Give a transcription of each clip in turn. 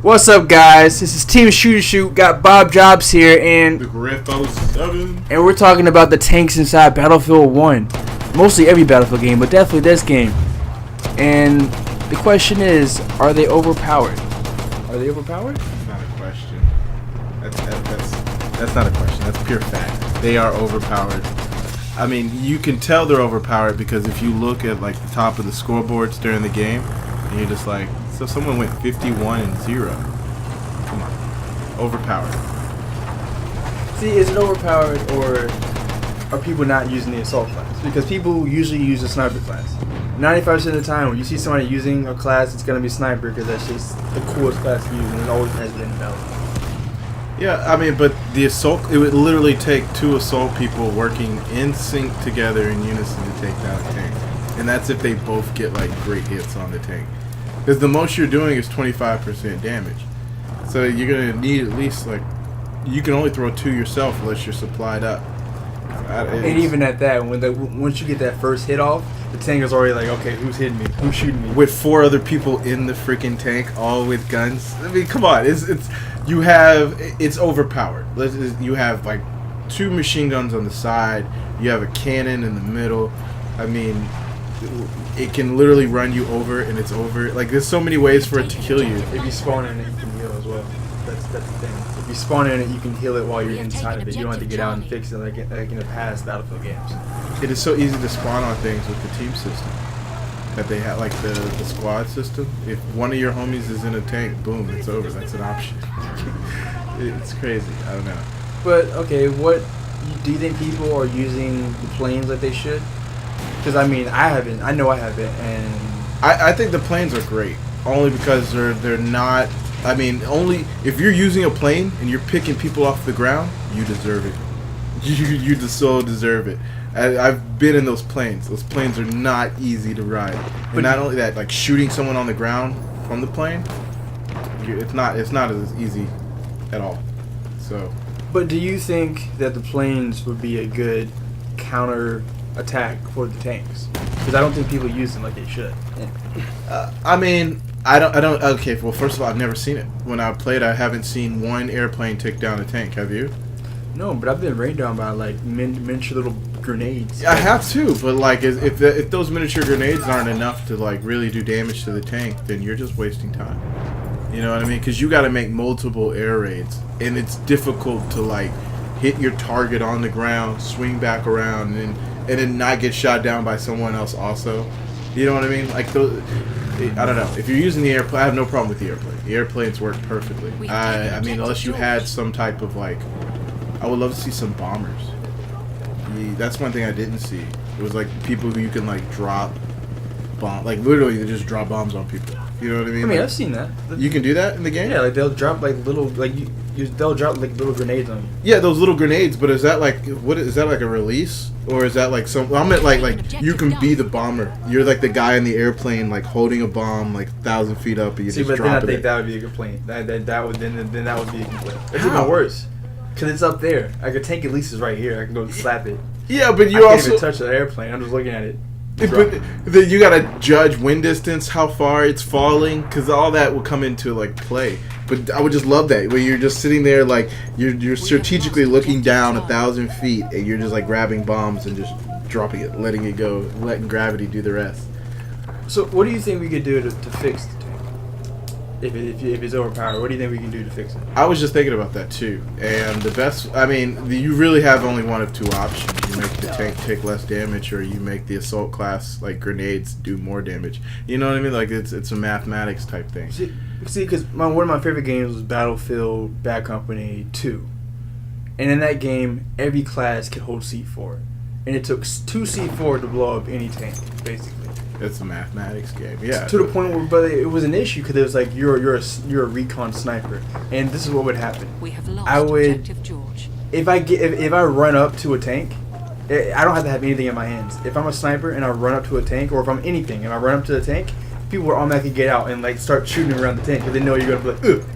What's up, guys? This is Team SHOOTIE-SHOOT. Got Bob Jobs here, and we're talking about the tanks inside Battlefield 1. Mostly every Battlefield game, but definitely this game. And the question is, are they overpowered? Are they overpowered? That's not a question. That's not a question. That's pure fact. They are overpowered. I mean, you can tell they're overpowered because if you look at like the top of the scoreboards during the game, and you're just like, so someone went 51-0. Come on, overpowered. See, is it overpowered, or are people not using the assault class? Because people usually use the sniper class. 95% of the time, when you see somebody using a class, it's gonna be sniper because that's just the coolest class to use, and it always has been in Battlefield. Yeah, I mean, but the assault, it would literally take two assault people working in sync together in unison to take down a tank. And that's if they both get like great hits on the tank. Because the most you're doing is 25% damage. So you're going to need at least like, you can only throw two yourself unless you're supplied up. And even at that, once you get that first hit off, the tank is already like, okay, who's hitting me? Who's shooting me? With four other people in the freaking tank, all with guns. I mean, come on, it's overpowered. You have like two machine guns on the side. You have a cannon in the middle. I mean, it can literally run you over, and it's over. Like, there's so many ways for it to kill you. If you spawn in it, you can heal as well. That's the thing. If you spawn in it, you can heal it while you're inside of it. You don't have to get out and fix it like in the past Battlefield games. It is so easy to spawn on things with the team system that they have, like the squad system. If one of your homies is in a tank, boom, it's over. That's an option. It's crazy. I don't know. But okay, what do you think people are using the planes like they should? Because I mean, I haven't. I know I haven't, and I think the planes are great only because they're not. I mean, only if you're using a plane and you're picking people off the ground, you deserve it. You just so deserve it. I've been in those planes. Those planes are not easy to ride. And not only that, like shooting someone on the ground from the plane, it's not as easy at all. So. But do you think that the planes would be a good counter attack for the tanks? Because I don't think people use them like they should. I mean, I don't. Okay, well, first of all, I've never seen it. When I played, I haven't seen one airplane take down a tank. Have you? No, but I've been rained down by like miniature little grenades. I have too, but like if those miniature grenades aren't enough to like really do damage to the tank, then you're just wasting time. You know what I mean? Because you got to make multiple air raids, and it's difficult to like hit your target on the ground, swing back around, and then not get shot down by someone else also. You know what I mean? Like those. I don't know. If you're using the airplane, I have no problem with the airplane. The airplanes work perfectly. I mean, unless you had some type of like, I would love to see some bombers. That's one thing I didn't see. It was like people who you can like drop bomb, like literally they just drop bombs on people. You know what I mean? I mean, like, I've seen that. You can do that in the game? Yeah, like they'll drop like little they'll drop like little grenades on you. Yeah, those little grenades. But is that like is that like a release, or is that like some? I meant like you can be the bomber. You're like the guy in the airplane, like holding a bomb like 1,000 feet up, and you just drop it. See, but then I think that would be a complaint. That would that would be a complaint. It's even worse because it's up there. Like a tank at least is right here. I can go slap it. Yeah, but I can't even touch the airplane. I'm just looking at it. But then you gotta judge wind distance, how far it's falling, because all that will come into like play. But I would just love that where you're just sitting there like you're strategically looking down 1,000 feet and you're just like grabbing bombs and just dropping it, letting it go, letting gravity do the rest. So what do you think we could do to fix the tank? If it's overpowered, what do you think we can do to fix it? I was just thinking about that too, and the best. I mean, you really have only one of two options. You make the tank take less damage, or you make the assault class like grenades do more damage. You know what I mean? Like it's a mathematics type thing. See, because one of my favorite games was Battlefield Bad Company 2, and in that game, every class could hold C4, and it took 2 C4 to blow up any tank, basically. It's a mathematics game, yeah. To the point where, but it was an issue because it was like you're a recon sniper, and this is what would happen. We have lost objective George. If I run up to a tank, I don't have to have anything in my hands. If I'm a sniper and I run up to a tank, or if I'm anything and I run up to the tank, people will automatically get out and like start shooting around the tank because they know you're gonna be like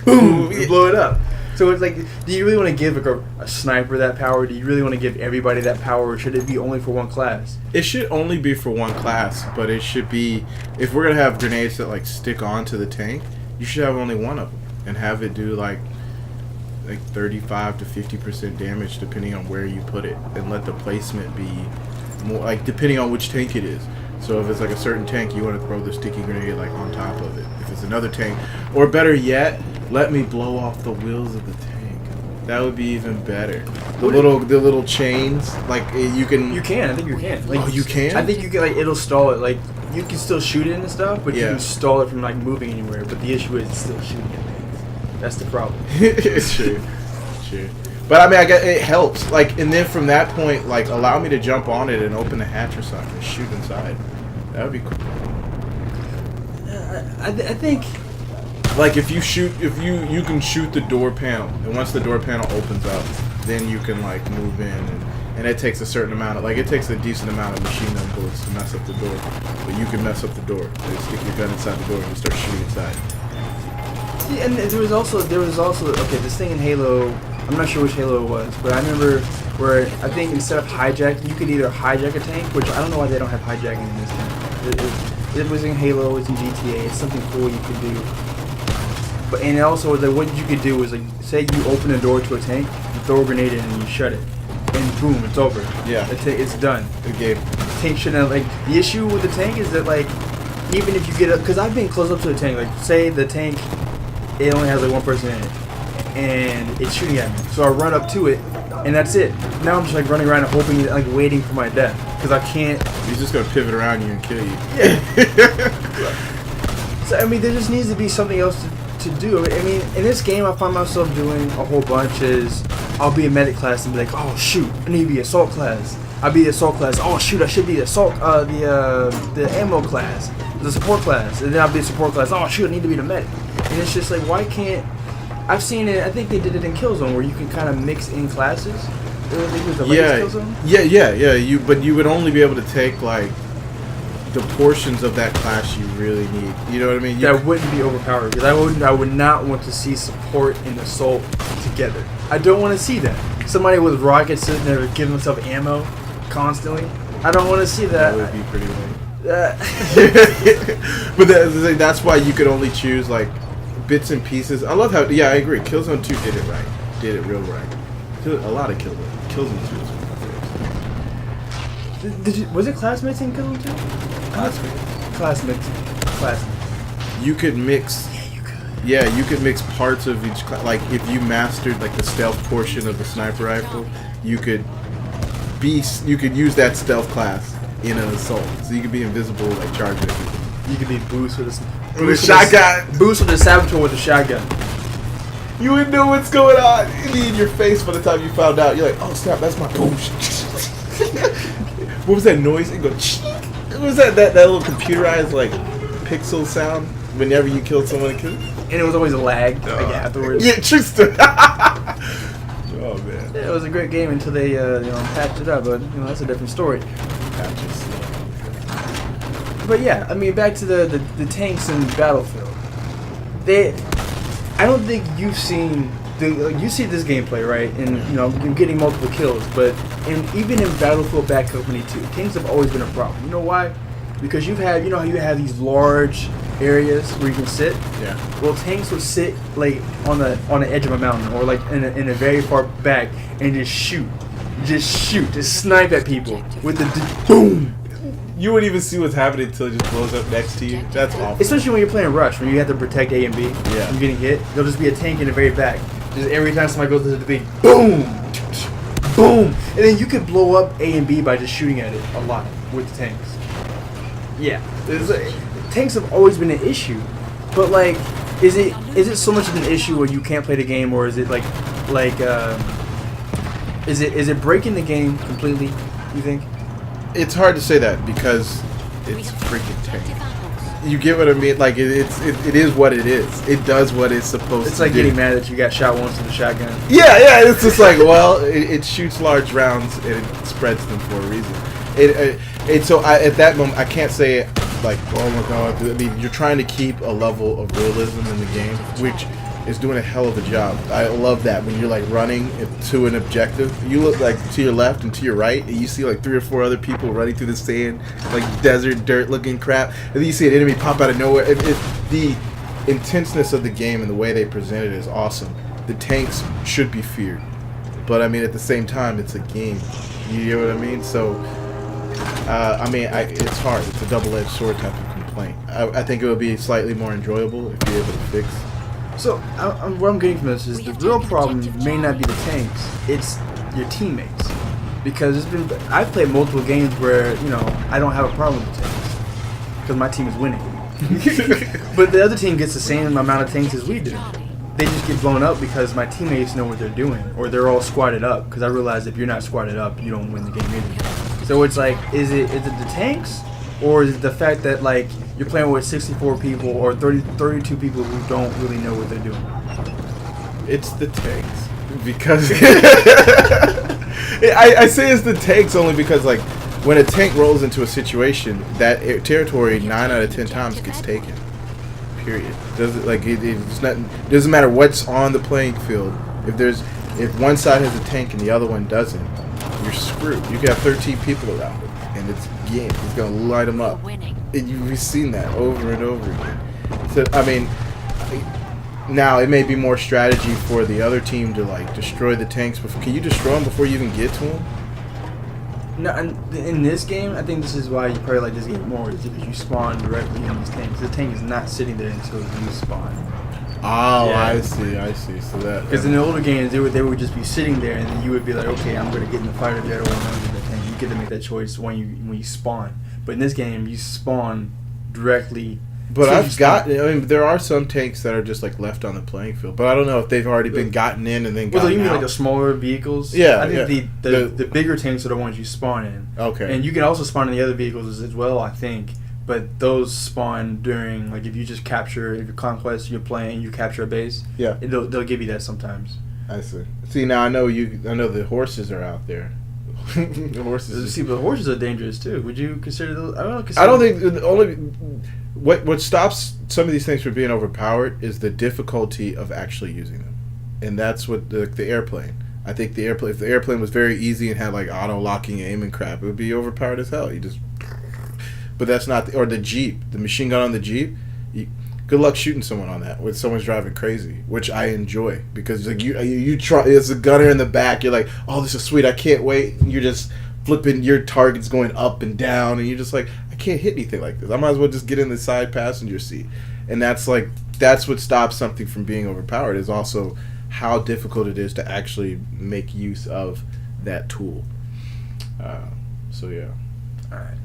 boom, and blow it up. So it's like, do you really want to give like a sniper that power? Do you really want to give everybody that power, or should it be only for one class? It should only be for one class, but it should be, if we're gonna have grenades that like stick onto the tank, you should have only one of them and have it do like 35 to 50% damage depending on where you put it, and let the placement be more like depending on which tank it is. So if it's like a certain tank, you want to throw the sticky grenade like on top of it. If it's another tank, or better yet, let me blow off the wheels of the tank. That would be even better. The little chains, like you can. You can. I think you can. Like, oh, you can. I think you can. Like, it'll stall it. Like, you can still shoot it and stuff, but you can stall it from like moving anywhere. But the issue is it's still shooting at things. That's the problem. It's true. True. But I mean, I guess it helps. Like, and then from that point, like, allow me to jump on it and open the hatch or something and shoot inside. That would be cool. I think. Like if you you can shoot the door panel, and once the door panel opens up, then you can like move in, and it takes a certain amount of, like, it takes a decent amount of machine gun bullets to mess up the door, but you can mess up the door. You stick your gun inside the door and you start shooting inside. Yeah, and there was also okay, this thing in Halo. I'm not sure which Halo it was, but I remember where I think instead of hijacking, you could either hijack a tank, which I don't know why they don't have hijacking in this game. It was in Halo, it was in GTA. It's something cool you could do. But and also what you could do is, like, say you open a door to a tank, you throw a grenade in and you shut it, and boom, it's over. Yeah, it's done. Good game. Tank shouldn't, like, the issue with the tank is that, like, even if you get up, because I've been close up to the tank, like, say the tank, it only has like one person in it, and it's shooting at me, so I run up to it, and that's it. Now I'm just like running around and hoping, like, waiting for my death, because I can't. He's just gonna pivot around you and kill you. Yeah. So I mean, there just needs to be something else to do. I mean, in this game, I find myself doing a whole bunch. Is I'll be a medic class and be like, oh shoot, I need to be assault class. I'll be the assault class. Oh shoot, I should be the assault, the ammo class, the support class, and then I'll be the support class. Oh shoot, I need to be the medic. And it's just like, why can't? I've seen it. I think they did it in Killzone where you can kind of mix in classes. Yeah. But you would only be able to take like the portions of that class you really need. You know what I mean? That wouldn't be overpowered, because I would not want to see support and assault together. I don't want to see that. Somebody with rockets sitting there giving himself ammo constantly. I don't want to see that. That would be pretty lame. But that's why you could only choose like bits and pieces. I love how. Yeah, I agree. Killzone 2 did it right. Did it real right. A lot of Killzone 2 is one of my favorites. Was it classmates in Killzone 2? Classmates. You could mix. Yeah, you could. Yeah, you could mix parts of each class. Like if you mastered like the stealth portion of the sniper rifle, you could use that stealth class in an assault. So you could be invisible, like charging at people. You could be Boost with a shotgun. Boost with a saboteur with a shotgun. You wouldn't know what's going on. It'd be in your face by the time you found out. You're like, oh snap, that's my boom. What was that noise? It goes. What was that little computerized like pixel sound whenever you killed someone? And it was always a lag like, afterwards. Yeah, true story. Oh man. Yeah, it was a great game until they patched it up, but that's a different story. Patches. But yeah, I mean, back to the tanks in Battlefield. I don't think you've seen you see this gameplay, right? And you're getting multiple kills, but even in Battlefield Bad Company 2, tanks have always been a problem. You know why? Because you have how you have these large areas where you can sit. Yeah. Well, tanks will sit like on the edge of a mountain or like in a very far back and just snipe at people with the boom. You wouldn't even see what's happening until it just blows up next to you. That's awful. Especially when you're playing Rush, when you have to protect A and B. Yeah. You're getting hit. There'll just be a tank in the very back. Just every time somebody goes to the big boom, boom, and then you could blow up A and B by just shooting at it a lot with the tanks. Yeah, tanks have always been an issue, but like, is it so much of an issue where you can't play the game, or is it is it breaking the game completely? You think? It's hard to say that because it's freaking tank. You get what I mean? Like it is what it is. It does what it's supposed to do. It's like getting mad that you got shot once with a shotgun. Yeah. It's just like, well, it shoots large rounds and it spreads them for a reason. So at that moment, I can't say like, oh my god. I mean, you're trying to keep a level of realism in the game, which is doing a hell of a job. I love that when you're like running to an objective, you look like to your left and to your right, and you see like 3 or 4 other people running through the sand, like desert dirt looking crap, and then you see an enemy pop out of nowhere. intenseness of the game and the way they present it is awesome. The tanks should be feared, but I mean at the same time it's a game. You know what I mean? So it's hard. It's a double-edged sword type of complaint. I think it would be slightly more enjoyable if you're able to fix. So what I'm getting from this is the real problem may not be the tanks, it's your teammates. Because I've played multiple games where, you know, I don't have a problem with the tanks because my team is winning. But the other team gets the same amount of tanks as we do. They just get blown up because my teammates know what they're doing, or they're all squatted up. Because I realize if you're not squatted up, you don't win the game either. So it's like, is it the tanks, or is it the fact that like you're playing with 64 people or 32 people who don't really know what they're doing? It's the tanks because I say it's the tanks only because like when a tank rolls into a situation, that territory 9 out of 10 times gets taken. Period. Doesn't matter what's on the playing field. If one side has a tank and the other one doesn't, you're screwed. You can have 13 people around it, and it's game. It's gonna light them up. And you've seen that over and over again. So I mean, now it may be more strategy for the other team to like destroy the tanks. But can you destroy them before you even get to them? No, in this game, I think this is why you probably like this game more, is because you spawn directly in these tanks. The tank is not sitting there until you spawn. Oh, yeah. I see. So that because in the older games, they would just be sitting there, and then you would be like, okay, I'm gonna get in the fight if the other one runs in the tank. You get to make that choice when you spawn. But in this game, you spawn directly. But there are some tanks that are just like left on the playing field. But I don't know if they've already been gotten in and then gotten out. You mean like the smaller vehicles? Yeah, I think the bigger tanks are the ones you spawn in. Okay. And you can also spawn in the other vehicles as well, I think. But those spawn during, like, if you just capture, if you're Conquest, you're playing, you capture a base. Yeah. They'll give you that sometimes. I see. See, now I know the horses are out there. The horses. See, but horses are dangerous too. Would you consider those? I don't think what stops some of these things from being overpowered is the difficulty of actually using them, and that's what the airplane. I think if the airplane was very easy and had like auto locking aim and crap, it would be overpowered as hell. You just. But that's not, or the Jeep, the machine gun on the Jeep. Good luck shooting someone on that when someone's driving crazy, which I enjoy because like you try. There's a gunner in the back. You're like, oh, this is sweet. I can't wait. And you're just flipping your targets going up and down, and you're just like, I can't hit anything like this. I might as well just get in the side passenger seat. And that's what stops something from being overpowered is also how difficult it is to actually make use of that tool. So yeah. All right.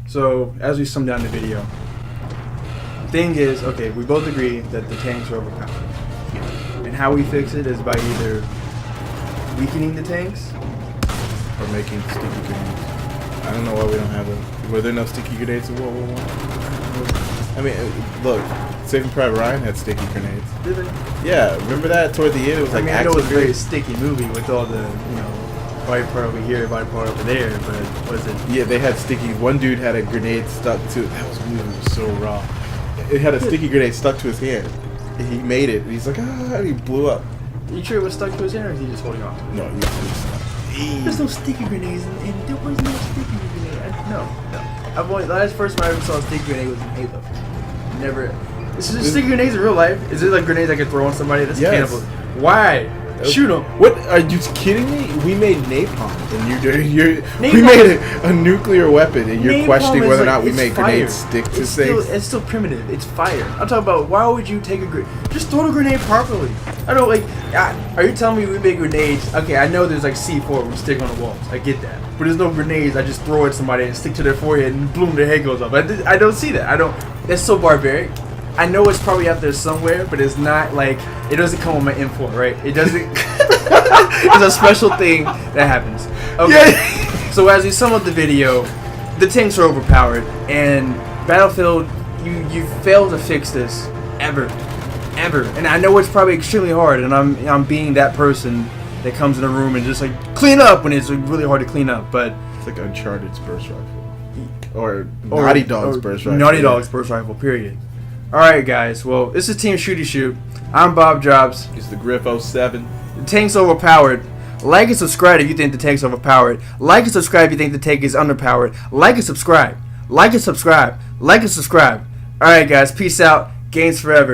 So, as we sum down the video, the thing is, okay, we both agree that the tanks are overpowered. And how we fix it is by either weakening the tanks or making sticky grenades. I don't know why we don't have them. Were there no sticky grenades in World War I? I mean, look, Saving Private Ryan had sticky grenades. Did they? Yeah, remember that? Toward the end, it was like I know it was a very sticky movie with all the, body part over here, body part over there, but was it? Yeah, they had sticky. One dude had a grenade stuck to. That was movie was so raw. It had a sticky grenade stuck to his hand. And he made it. And he's like, and he blew up. Are you sure it was stuck to his hand, or is he just holding on to it? No, he was stuck. There's no sticky grenades, and there was no sticky grenade. No. The first time I ever saw a sticky grenade was in Halo. Never. This is sticky grenades in real life. Is it like grenades I could throw on somebody? That's cannibal. Why? Shoot them. What? Are you kidding me? We made napalm, and we made a nuclear weapon, and you're questioning whether or not we made grenades stick to things. It's still primitive. It's fire. I'm talking about why would you take a grenade? Just throw the grenade properly. I don't are you telling me we make grenades? Okay, I know there's like C4 we stick on the walls. I get that. But there's no grenades. I just throw at somebody and stick to their forehead and boom, their head goes up. I don't see that. That's so barbaric. I know it's probably out there somewhere, but it's not like, it doesn't come with my info, right? It doesn't. It's a special thing that happens. Okay. Yeah. So as we sum up the video, the tanks are overpowered, and Battlefield, you fail to fix this ever. And I know it's probably extremely hard, and I'm being that person that comes in a room and just like clean up when it's really hard to clean up, but it's like Uncharted's burst rifle, or Naughty Dog's burst rifle. Naughty Dog's burst rifle. Period. Alright guys, well, this is Team SHOOTIE-SHOOT. I'm Bob Jobs. It's the Griff 07. The tank's overpowered. Like and subscribe if you think the tank's overpowered. Like and subscribe if you think the tank is underpowered. Like and subscribe. Like and subscribe. Like and subscribe. Alright guys, peace out. Games forever.